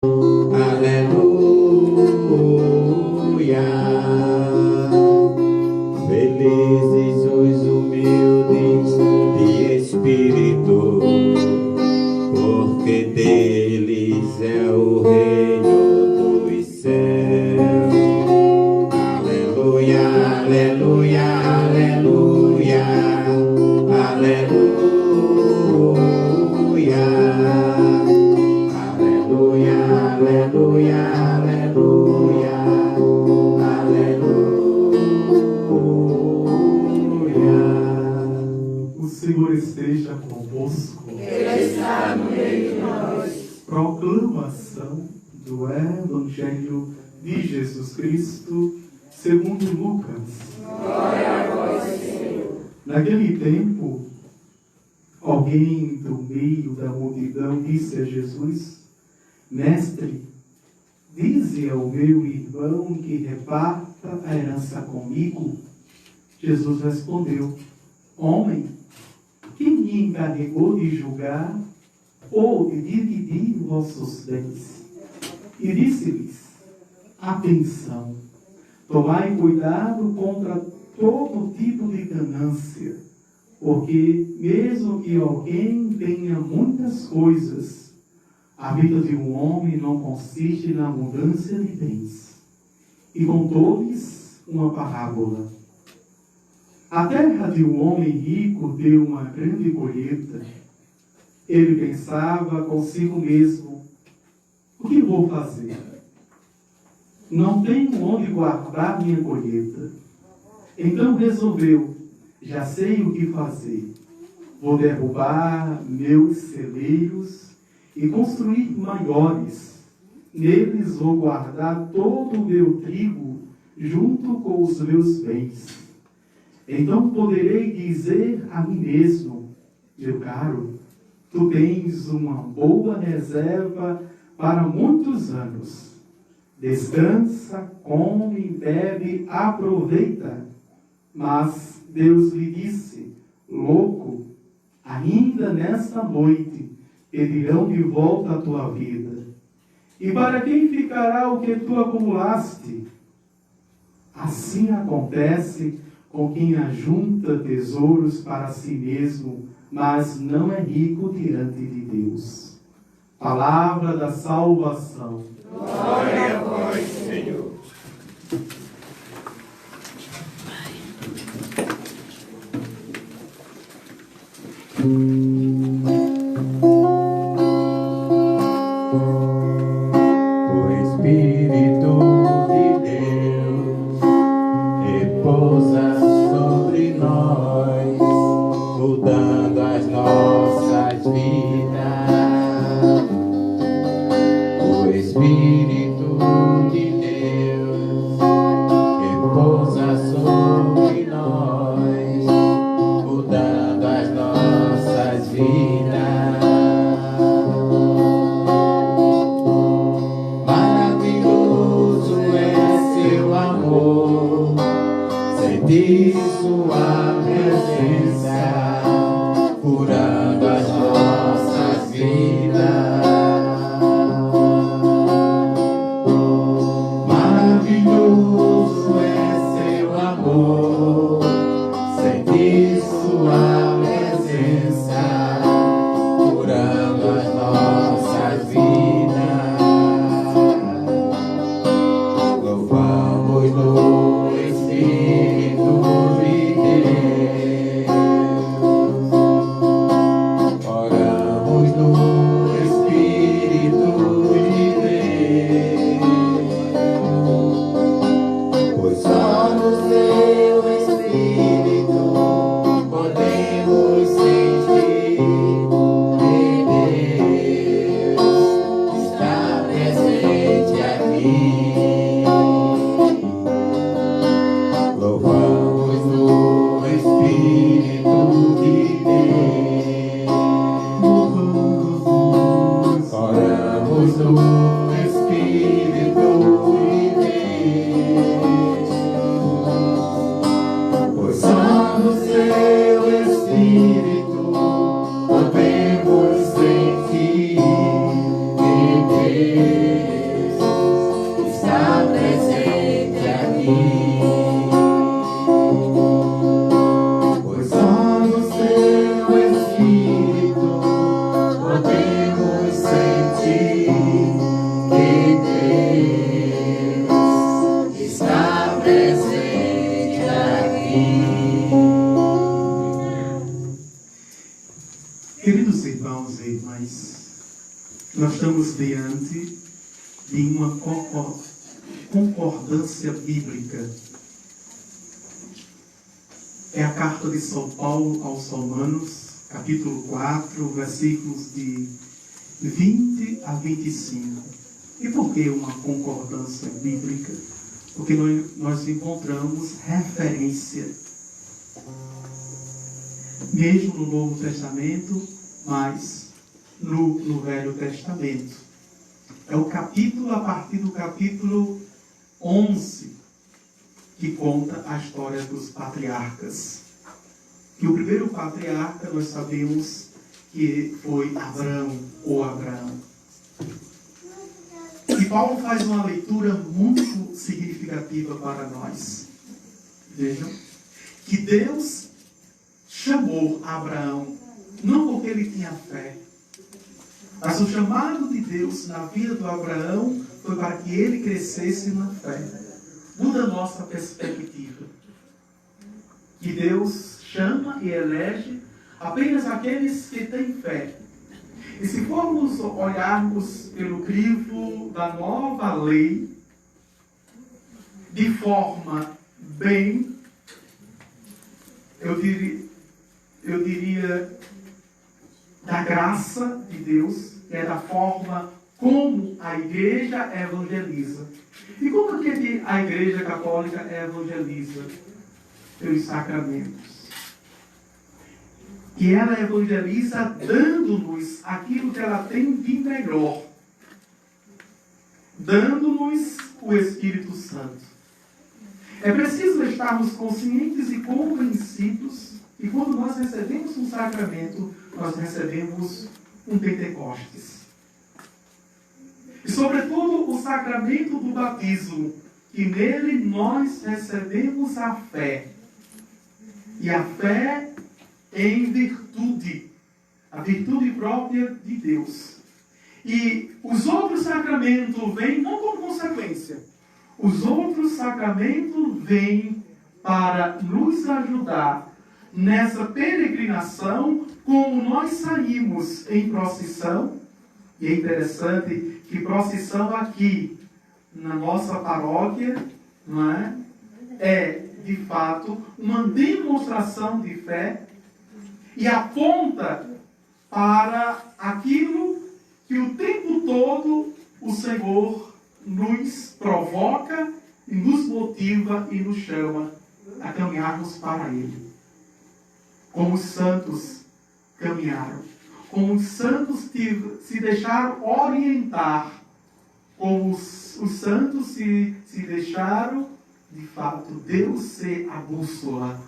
Aleluia. Felizes os humildes de espírito, porque deles é o reino dos céus. Aleluia, aleluia, aleluia, aleluia, aleluia, aleluia, aleluia, aleluia. O Senhor esteja convosco. Ele está no meio de nós. Proclamação do Evangelho de Jesus Cristo segundo Lucas. Glória a vós, Senhor. Naquele tempo, alguém do meio da multidão disse a Jesus: Mestre, dize ao meu irmão que reparta a herança comigo. Jesus respondeu: Homem, quem me encarregou de julgar ou de dividir vossos bens? E disse-lhes: Atenção, tomai cuidado contra todo tipo de ganância, porque mesmo que alguém tenha muitas coisas, a vida de um homem não consiste na abundância de bens. E contou-lhes uma parábola. A terra de um homem rico deu uma grande colheita. Ele pensava consigo mesmo: o que vou fazer? Não tenho onde guardar minha colheita. Então resolveu: já sei o que fazer. Vou derrubar meus celeiros e construir maiores. Neles vou guardar todo o meu trigo junto com os meus bens. Então poderei dizer a mim mesmo: meu caro, tu tens uma boa reserva para muitos anos. Descansa, come, bebe, aproveita. Mas Deus lhe disse: louco, ainda nesta noite pedirão de volta a tua vida. E para quem ficará o que tu acumulaste? Assim acontece com quem ajunta tesouros para si mesmo, mas não é rico diante de Deus. Palavra da salvação. Glória a vós, Senhor. O Espírito de Deus repousa sobre nós, mudando as nossas vidas. O Espírito de Deus repousa sobre nós, mudando as nossas vidas. Maravilhoso é seu amor, sentir sua presença, curando as nossas vidas. Maravilhoso é seu amor, sentir sua presença, curando as nossas vidas. Louvamos no Espírito de Deus, oramos no Espírito de Deus, pois só no seu Espírito podemos sentir que Deus está presente aqui. Louvamos no Espírito de Deus, oramos no Espírito de Deus, pois só no seu Espírito podemos sentir que Deus Nós estamos diante de uma concordância bíblica. É a carta de São Paulo aos Romanos, capítulo 4, versículos de 20 a 25. E por que uma concordância bíblica? Porque nós encontramos referência, mesmo no Novo Testamento, mas no Velho Testamento. É o capítulo, a partir do capítulo 11, que conta a história dos patriarcas. Que o primeiro patriarca, nós sabemos que foi Abraão, ou Abraão. E Paulo faz uma leitura muito significativa para nós. Vejam, que Deus chamou Abraão, não porque ele tinha fé, mas o chamado de Deus na vida do Abraão foi para que ele crescesse na fé. Muda a nossa perspectiva. Que Deus chama e elege apenas aqueles que têm fé. E se formos olharmos pelo crivo da nova lei, de forma bem, eu diria da graça de Deus, que é da forma como a igreja evangeliza. E como é que a igreja católica evangeliza? Pelos sacramentos. E ela evangeliza dando-nos aquilo que ela tem de melhor. Dando-nos o Espírito Santo. É preciso estarmos conscientes e convencidos que quando nós recebemos um sacramento, nós recebemos um Pentecostes. E sobretudo o sacramento do batismo, que nele nós recebemos a fé. E a fé em virtude, a virtude própria de Deus. E os outros sacramentos vêm não como consequência. Os outros sacramentos vêm para nos ajudar nessa peregrinação, como nós saímos em procissão. E é interessante que procissão aqui na nossa paróquia, não é de fato uma demonstração de fé e aponta para aquilo que o tempo todo o Senhor nos provoca e nos motiva e nos chama a caminharmos para Ele. Como os santos caminharam, como os santos se deixaram orientar, como os santos se deixaram, de fato, Deus ser a bússola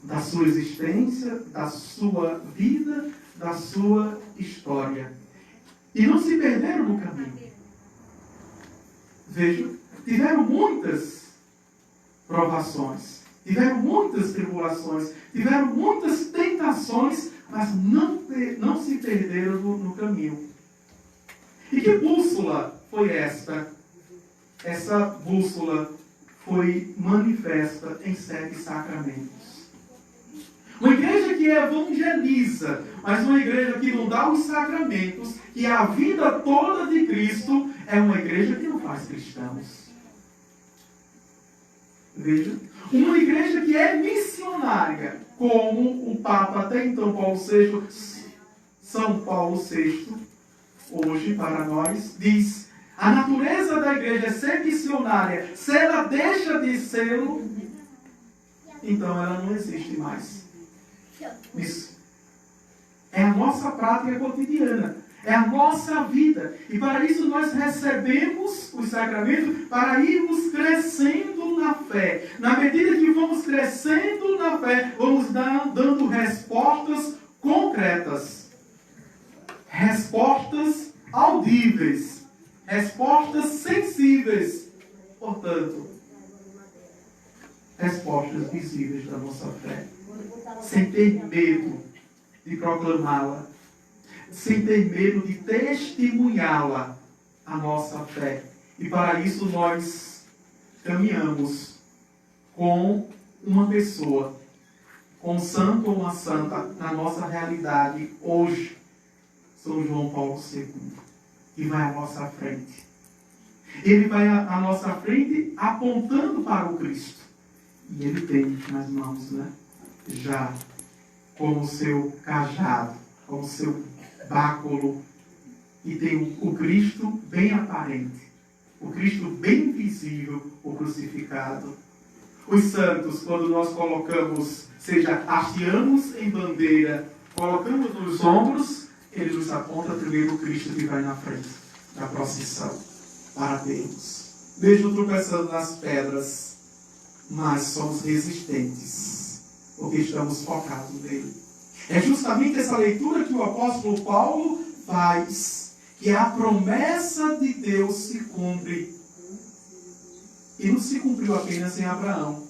da sua existência, da sua vida, da sua história. E não se perderam no caminho. Vejam, tiveram muitas provações, tiveram muitas tribulações, tiveram muitas tentações, mas não se perderam no caminho. E que bússola foi esta? Essa bússola foi manifesta em 7 sacramentos. Uma igreja que evangeliza, mas uma igreja que não dá os sacramentos, e a vida toda de Cristo, é uma igreja que não faz cristãos. Veja, uma igreja que é missionária, como o Papa até então Paulo VI, São Paulo VI, hoje para nós, diz: a natureza da igreja é ser missionária. Se ela deixa de ser, então ela não existe mais. Isso é a nossa prática cotidiana, é a nossa vida. E para isso nós recebemos os sacramentos para irmos crescendo na fé. Na medida que vamos crescendo na fé, vamos dando respostas concretas, respostas audíveis, respostas sensíveis. Portanto, respostas visíveis da nossa fé. Sem ter medo de proclamá-la. Sem ter medo de testemunhá-la, a nossa fé. E para isso nós caminhamos com uma pessoa, com um santo ou uma santa, na nossa realidade hoje, São João Paulo II. e vai à nossa frente. Ele vai à nossa frente apontando para o Cristo. E ele tem nas mãos, né? Já com o seu cajado, com o seu báculo. E tem o Cristo bem aparente. O Cristo bem visível, o crucificado. Os santos, quando nós colocamos, seja, hasteamos em bandeira, colocamos nos ombros, ele nos aponta primeiro o Cristo que vai na frente da procissão para Deus. Mesmo tropeçando nas pedras, mas somos resistentes, porque estamos focados nele. É justamente essa leitura que o apóstolo Paulo faz, que a promessa de Deus se cumpre. E não se cumpriu apenas em Abraão.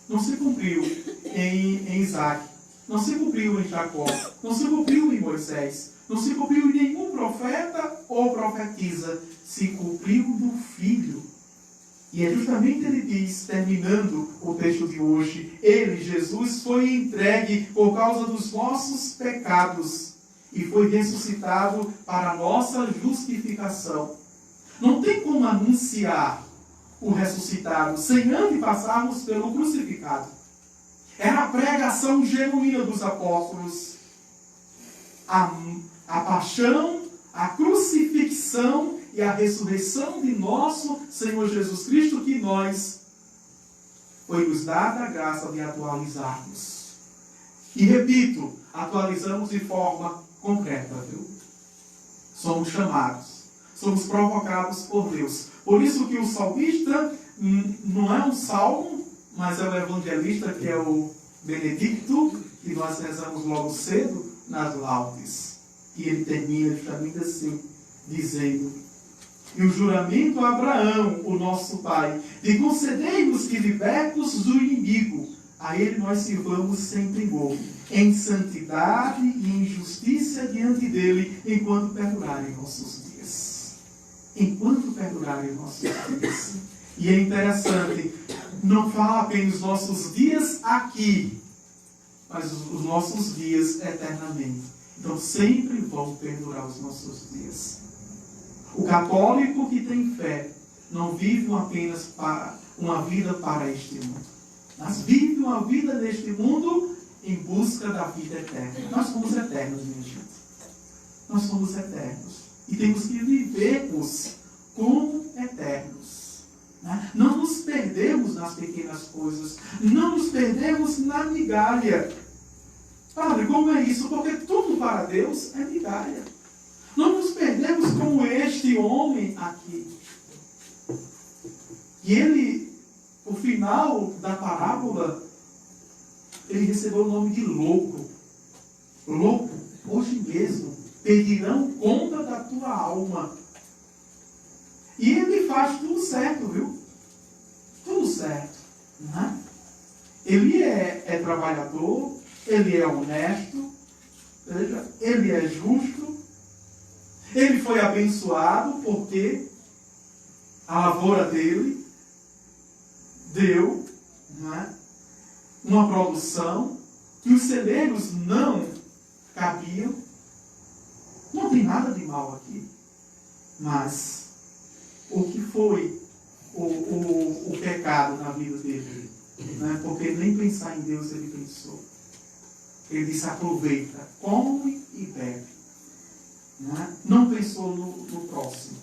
Não se cumpriu em Isaac. Não se cumpriu em Jacó. Não se cumpriu em Moisés. Não se cumpriu em nenhum profeta ou profetisa. Se cumpriu no Filho. E é justamente ele diz, terminando o texto de hoje, ele, Jesus, foi entregue por causa dos nossos pecados e foi ressuscitado para a nossa justificação. Não tem como anunciar o ressuscitado sem antes passarmos pelo crucificado. Era a pregação genuína dos apóstolos. A paixão, a crucifixão e a ressurreição de nosso Senhor Jesus Cristo, que nós foi nos dada a graça de atualizarmos. E repito, atualizamos de forma concreta, viu? Somos chamados, somos provocados por Deus. Por isso que o salmista não é um salmo, mas é o evangelista, que é o Benedicto, que nós rezamos logo cedo nas laudes. E ele termina justamente assim, dizendo: e o juramento a Abraão, o nosso pai, de conceder-nos que, libertos do inimigo, a ele nós sirvamos sem temor, em santidade e em justiça diante dele, enquanto perdurarem nossos dias. Enquanto perdurarem nossos dias. E é interessante, não fala apenas os nossos dias aqui, mas os nossos dias eternamente. Então sempre vão perdurar os nossos dias. O católico que tem fé não vive apenas uma vida para este mundo, mas vive uma vida neste mundo em busca da vida eterna. Nós somos eternos, minha gente. Nós somos eternos. E temos que vivermos como eternos. Né? Não nos perdemos nas pequenas coisas. Não nos perdemos na migalha. Padre, como é isso? Porque tudo para Deus é migalha. Não nos perdemos como este homem aqui. E ele, o final da parábola, ele recebeu o nome de louco. Louco, hoje mesmo, pedirão conta da tua alma. E ele faz tudo certo, viu? Tudo certo. Né? Ele é trabalhador, ele é honesto, veja, ele é justo, ele foi abençoado porque a lavoura dele deu, né, uma produção que os celeiros não cabiam. Não tem nada de mal aqui. Mas o que foi o pecado na vida dele? Né? Porque nem pensar em Deus ele pensou. Ele disse: aproveita, come e bebe. Né? Não pensou no próximo.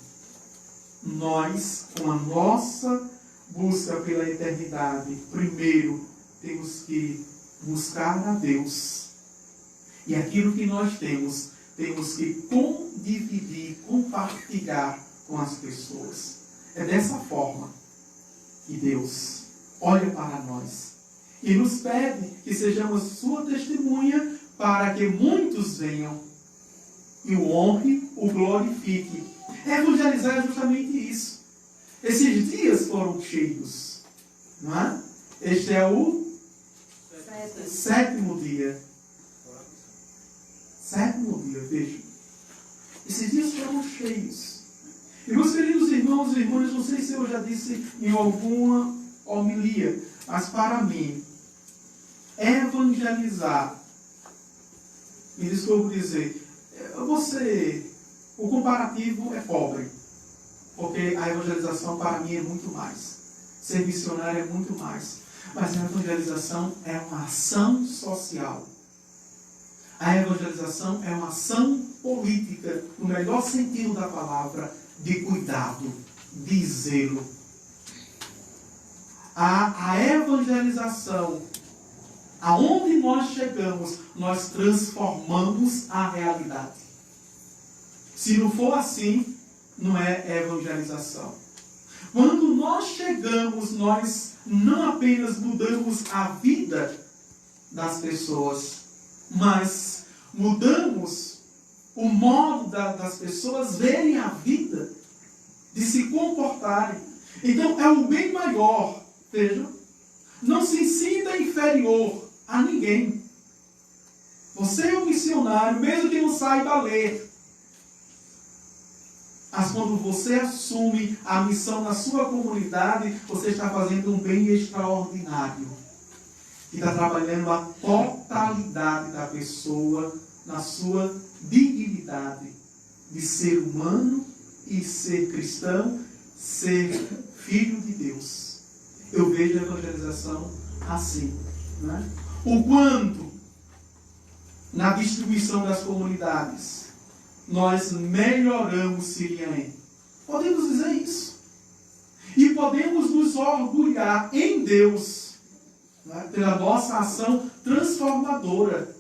Nós, com a nossa busca pela eternidade, primeiro temos que buscar a Deus. E aquilo que nós temos que condividir, compartilhar com as pessoas. É dessa forma que Deus olha para nós e nos pede que sejamos sua testemunha para que muitos venham e o honre, o glorifique. Evangelizar é justamente isso. Esses dias foram cheios, não é? Este é o sétimo dia. Sétimo dia, veja. Esses dias foram cheios. E meus queridos irmãos e irmãs, não sei se eu já disse em alguma homilia, mas para mim, evangelizar, me desculpe dizer, O comparativo é pobre, porque a evangelização para mim é muito mais. Ser missionário é muito mais. Mas a evangelização é uma ação social. A evangelização é uma ação política, no melhor sentido da palavra, de cuidado, de zelo. A evangelização, aonde nós chegamos, nós transformamos a realidade. Se não for assim, não é evangelização. Quando nós chegamos, nós não apenas mudamos a vida das pessoas, mas mudamos o modo das pessoas verem a vida, de se comportarem. Então é o bem maior. Veja, não se sinta inferior a ninguém. Você é um missionário, mesmo que não saiba ler. Mas quando você assume a missão na sua comunidade, você está fazendo um bem extraordinário. E está trabalhando a totalidade da pessoa na sua dignidade de ser humano e ser cristão, ser filho de Deus. Eu vejo a evangelização assim. Né? O quanto, na distribuição das comunidades, nós melhoramos Siriaém. Podemos dizer isso. E podemos nos orgulhar em Deus, né, pela nossa ação transformadora.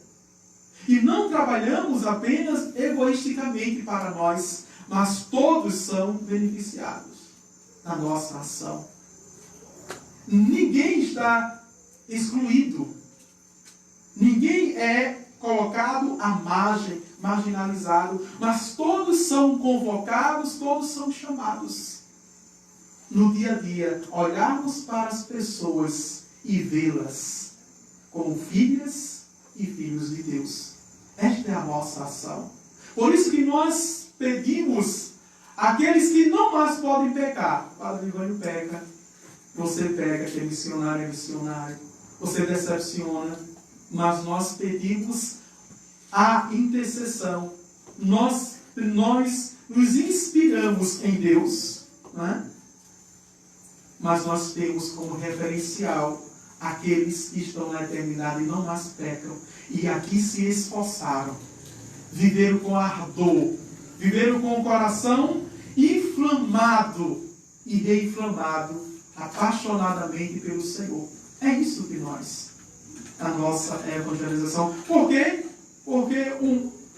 E não trabalhamos apenas egoisticamente para nós, mas todos são beneficiados da nossa ação. Ninguém está excluído. Ninguém é colocado à margem, marginalizado, mas todos são convocados, todos são chamados. No dia a dia, olharmos para as pessoas e vê-las como filhas e filhos de Deus. Esta é a nossa ação. Por isso que nós pedimos àqueles que não mais podem pecar. Padre Ivânio peca, você pega, que é missionário, você decepciona, mas nós pedimos a intercessão. Nós nos inspiramos em Deus, né? Mas nós temos como referencial aqueles que estão na eternidade e não mais pecam, e aqui se esforçaram, viveram com ardor, viveram com o coração inflamado e reinflamado, apaixonadamente pelo Senhor. É isso que a nossa evangelização. Por quê? Porque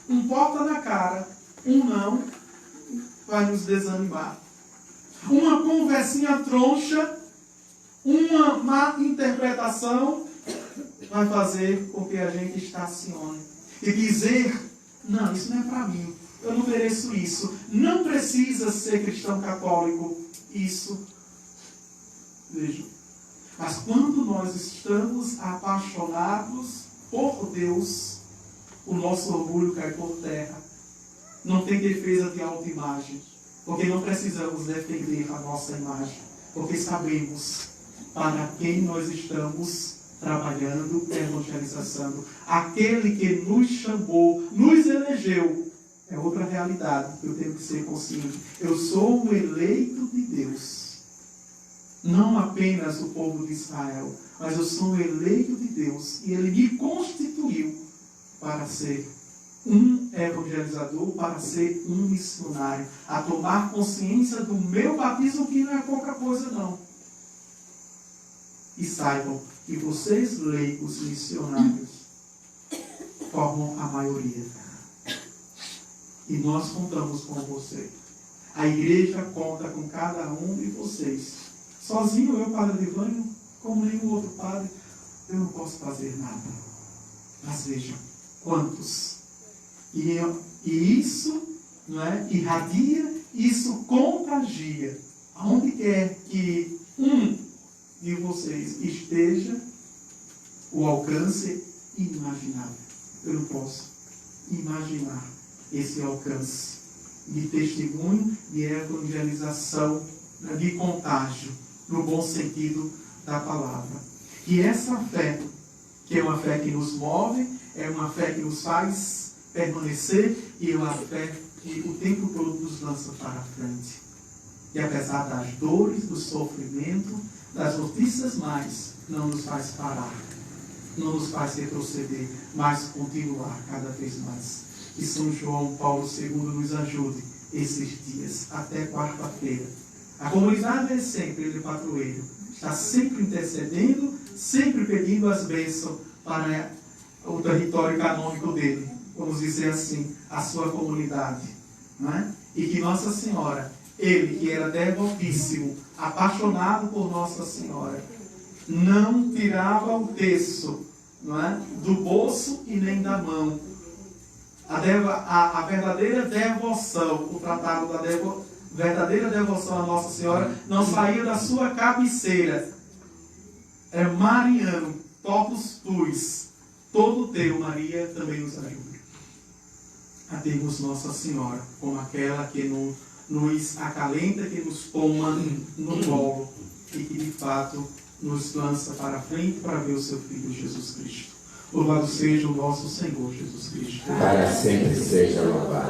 um porta na cara, um não, vai nos desanimar. Uma conversinha troncha, uma má interpretação, vai fazer com que a gente estacione. E dizer, não, isso não é para mim, eu não mereço isso, não precisa ser cristão católico, isso. Vejam. Mas quando nós estamos apaixonados por Deus, o nosso orgulho cai por terra. Não tem defesa de autoimagem, porque não precisamos defender a nossa imagem, porque sabemos para quem nós estamos trabalhando, evangelizando. Aquele que nos chamou, nos elegeu, é outra realidade que eu tenho que ser consciente. Eu sou um eleito de Deus. Não apenas o povo de Israel, mas eu sou um eleito de Deus. E Ele me constituiu para ser um evangelizador, para ser um missionário. A tomar consciência do meu batismo, que não é pouca coisa não. E saibam que vocês, leigos missionários, formam a maioria. E nós contamos com você. A igreja conta com cada um de vocês. Sozinho eu, Padre Ivânio, como nenhum outro padre, eu não posso fazer nada. Mas vejam, quantos. E isso, não é, irradia, isso contagia. Aonde quer que um de vocês esteja, o alcance inimaginável. Eu não posso imaginar esse alcance de testemunho, de evangelização, de contágio, no bom sentido da palavra. E essa fé, que é uma fé que nos move, é uma fé que nos faz permanecer, e é uma fé que o tempo todo nos lança para a frente. E apesar das dores, do sofrimento, das notícias mais, não nos faz parar, não nos faz retroceder, mas continuar cada vez mais. Que São João Paulo II nos ajude esses dias, até quarta-feira. A comunidade é sempre, ele é padroeiro, está sempre intercedendo, sempre pedindo as bênçãos para o território canônico dele, vamos dizer assim, a sua comunidade. Não é? E que Nossa Senhora, ele que era devotíssimo, apaixonado por Nossa Senhora, não tirava o terço, não é? Do bolso e nem da mão. A verdadeira devoção, o tratado da verdadeira devoção a Nossa Senhora não saía da sua cabeceira. É mariano, totus tuis, todo teu, Maria também nos ajuda a termos Nossa Senhora como aquela que nos acalenta, que nos toma no colo e que de fato nos lança para frente para ver o seu Filho Jesus Cristo. Louvado seja o nosso Senhor Jesus Cristo. Para sempre seja louvado.